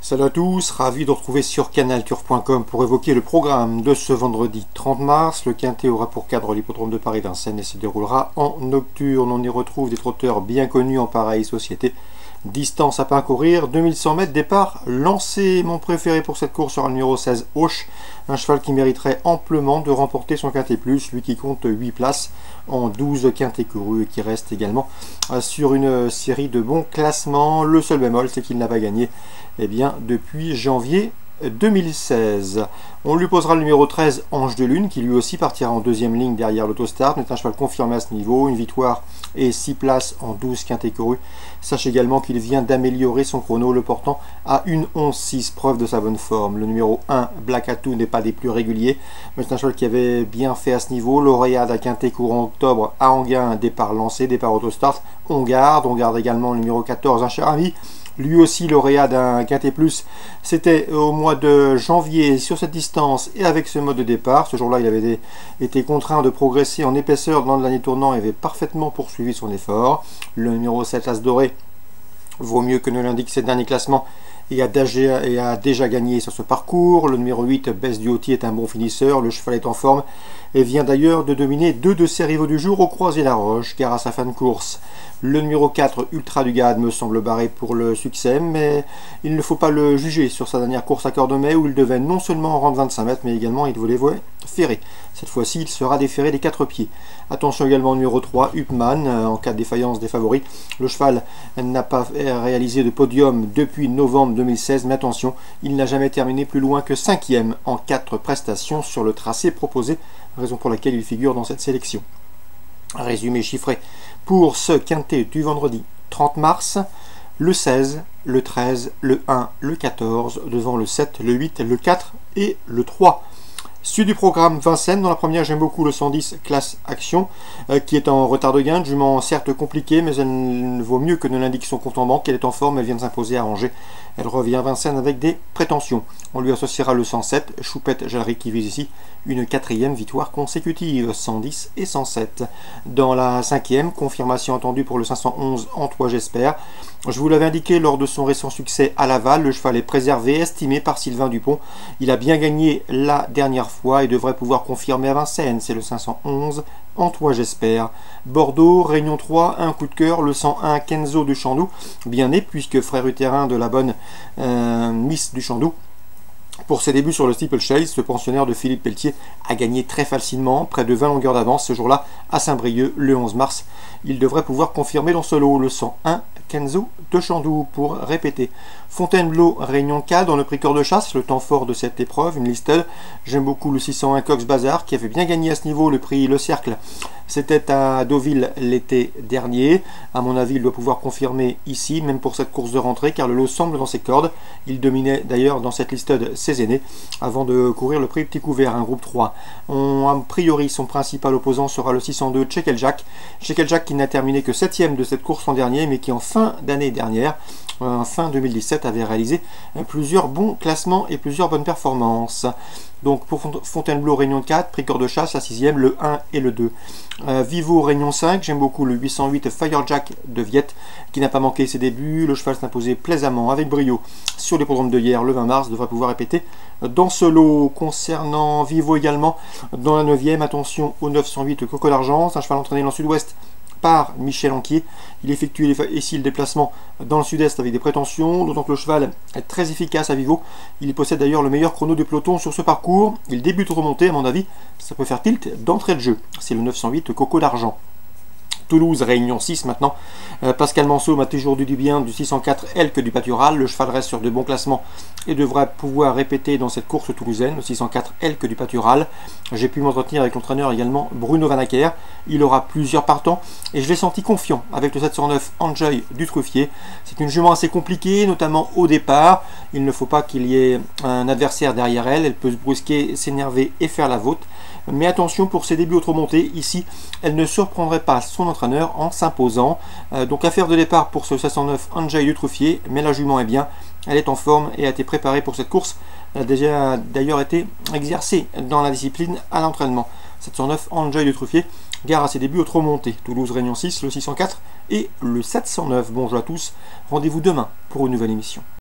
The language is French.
Salut à tous, ravi de retrouver sur canalturf.com pour évoquer le programme de ce vendredi 30 mars. Le Quintet aura pour cadre l'hippodrome de Paris-Vincennes et se déroulera en nocturne. On y retrouve des trotteurs bien connus en pareille société. Distance à parcourir, 2100 mètres, départ lancé. Mon préféré pour cette course sera le numéro 16, Auch, un cheval qui mériterait amplement de remporter son Quintet Plus, lui qui compte 8 places en 12 Quintet courus et qui reste également sur une série de bons classements. Le seul bémol, c'est qu'il n'a pas gagné depuis janvier 2016. On lui posera le numéro 13, Ange de Lune, qui lui aussi partira en deuxième ligne derrière l'autostart. C'est un cheval confirmé à ce niveau, une victoire et 6 places en 12 quintés courus. Sache également qu'il vient d'améliorer son chrono, le portant à 1:11:6, preuve de sa bonne forme. Le numéro 1, Black Atout, n'est pas des plus réguliers, mais c'est un cheval qui avait bien fait à ce niveau. Lauréat d'un quintet courant octobre à Anguin, départ lancé, départ autostart. On garde également le numéro 14, un cher ami, lui aussi lauréat d'un Quintet Plus. C'était au mois de janvier sur cette distance et avec ce mode de départ. Ce jour-là, il avait été contraint de progresser en épaisseur dans l'année tournant et avait parfaitement poursuivi son effort. Le numéro 7, As Doré, vaut mieux que ne l'indique ses derniers classements et a déjà gagné sur ce parcours. Le numéro 8, Bess du Hautier, est un bon finisseur. Le cheval est en forme et vient d'ailleurs de dominer deux de ses rivaux du jour au Croisier-la-Roche, car à sa fin de course. Le numéro 4, Ultra du Gade, me semble barré pour le succès, mais il ne faut pas le juger sur sa dernière course à Cordemais, où il devait non seulement rendre 25 mètres, mais également il voulait ferrer. Cette fois-ci, il sera déféré des 4 pieds. Attention également au numéro 3, Upman, en cas de défaillance des favoris. Le cheval n'a pas réalisé de podium depuis novembre 2016, mais attention, il n'a jamais terminé plus loin que 5e en 4 prestations sur le tracé proposé, raison pour laquelle il figure dans cette sélection. Résumé chiffré pour ce quintet du vendredi 30 mars, le 16, le 13, le 1, le 14, devant le 7, le 8, le 4 et le 3. Suite du programme Vincennes, dans la première j'aime beaucoup le 110 classe action qui est en retard de gain, jument certes compliquée, mais elle vaut mieux que ne l'indique son compte en banque. Elle est en forme, elle vient de s'imposer à Angers, elle revient à Vincennes avec des prétentions. On lui associera le 107, Choupette Jallery, qui vise ici une 4e victoire consécutive, 110 et 107. Dans la 5e, confirmation attendue pour le 511 Antoine J'espère. Je vous l'avais indiqué lors de son récent succès à Laval, le cheval est préservé, estimé par Sylvain Dupont. Il a bien gagné la dernière fois et devrait pouvoir confirmer à Vincennes. C'est le 511 Antoine J'espère. Bordeaux, Réunion 3, un coup de cœur, le 101 Kenzo du Chandou, bien né puisque frère utérin de la bonne Miss du Chandou. Pour ses débuts sur le Steeplechase, ce pensionnaire de Philippe Pelletier a gagné très facilement, près de 20 longueurs d'avance ce jour-là à Saint-Brieuc le 11 mars. Il devrait pouvoir confirmer dans ce lot, le 101 Kenzo de Chandou. Pour répéter, Fontainebleau, Réunion 4 dans le prix Cœur de Chasse, le temps fort de cette épreuve, une listed. J'aime beaucoup le 601 Cox Bazar qui avait bien gagné à ce niveau le prix Le Cercle. C'était à Deauville l'été dernier. À mon avis, il doit pouvoir confirmer ici, même pour cette course de rentrée, car le lot semble dans ses cordes. Il dominait d'ailleurs dans cette listed ses aînés, avant de courir le prix Petit Couvert, un groupe 3. A priori, son principal opposant sera le 602 Chekel Jack. Chekel Jack qui n'a terminé que 7e de cette course l'an dernier, mais qui en fin d'année dernière, fin 2017, avait réalisé plusieurs bons classements et plusieurs bonnes performances. Donc pour Fontainebleau Réunion 4, prix Cœur de Chasse, la 6e, le 1 et le 2. Vivo Réunion 5, j'aime beaucoup le 808 Firejack de Viette, qui n'a pas manqué ses débuts. Le cheval s'est imposé plaisamment avec brio sur les programmes de hier, le 20 mars, devrait pouvoir répéter dans ce lot. Concernant Vivo également, dans la 9e, attention au 908 Coco d'Argent, c'est un cheval entraîné dans le sud-ouest par Michel Anquier. Il effectue ici le déplacement dans le sud-est avec des prétentions, d'autant que le cheval est très efficace à Vivo. Il possède d'ailleurs le meilleur chrono du peloton sur ce parcours. Il débute remonté, à mon avis, ça peut faire tilt d'entrée de jeu. C'est le 908 Coco d'Argent. Toulouse, Réunion 6 maintenant. Pascal Manceau m'a toujours dit du bien du 604 Elk du Pâtural. Le cheval reste sur de bons classements et devrait pouvoir répéter dans cette course toulousaine, le 604 Elk du Pâtural. J'ai pu m'entretenir avec l'entraîneur également Bruno Vanacker. Il aura plusieurs partants et je l'ai senti confiant avec le 709 Enjoy du Truffier. C'est une jument assez compliquée, notamment au départ. Il ne faut pas qu'il y ait un adversaire derrière elle. Elle peut se brusquer, s'énerver et faire la vôtre. Mais attention pour ses débuts autre montée, ici elle ne surprendrait pas son entraîneur en s'imposant. Donc affaire de départ pour ce 709 Enjoy du Truffier, mais la jument est bien, elle est en forme et a été préparée pour cette course. Elle a déjà d'ailleurs été exercée dans la discipline à l'entraînement. 709 Enjoy du Truffier, gare à ses débuts autre montée. Toulouse Réunion 6, le 604 et le 709. Bonjour à tous, rendez-vous demain pour une nouvelle émission.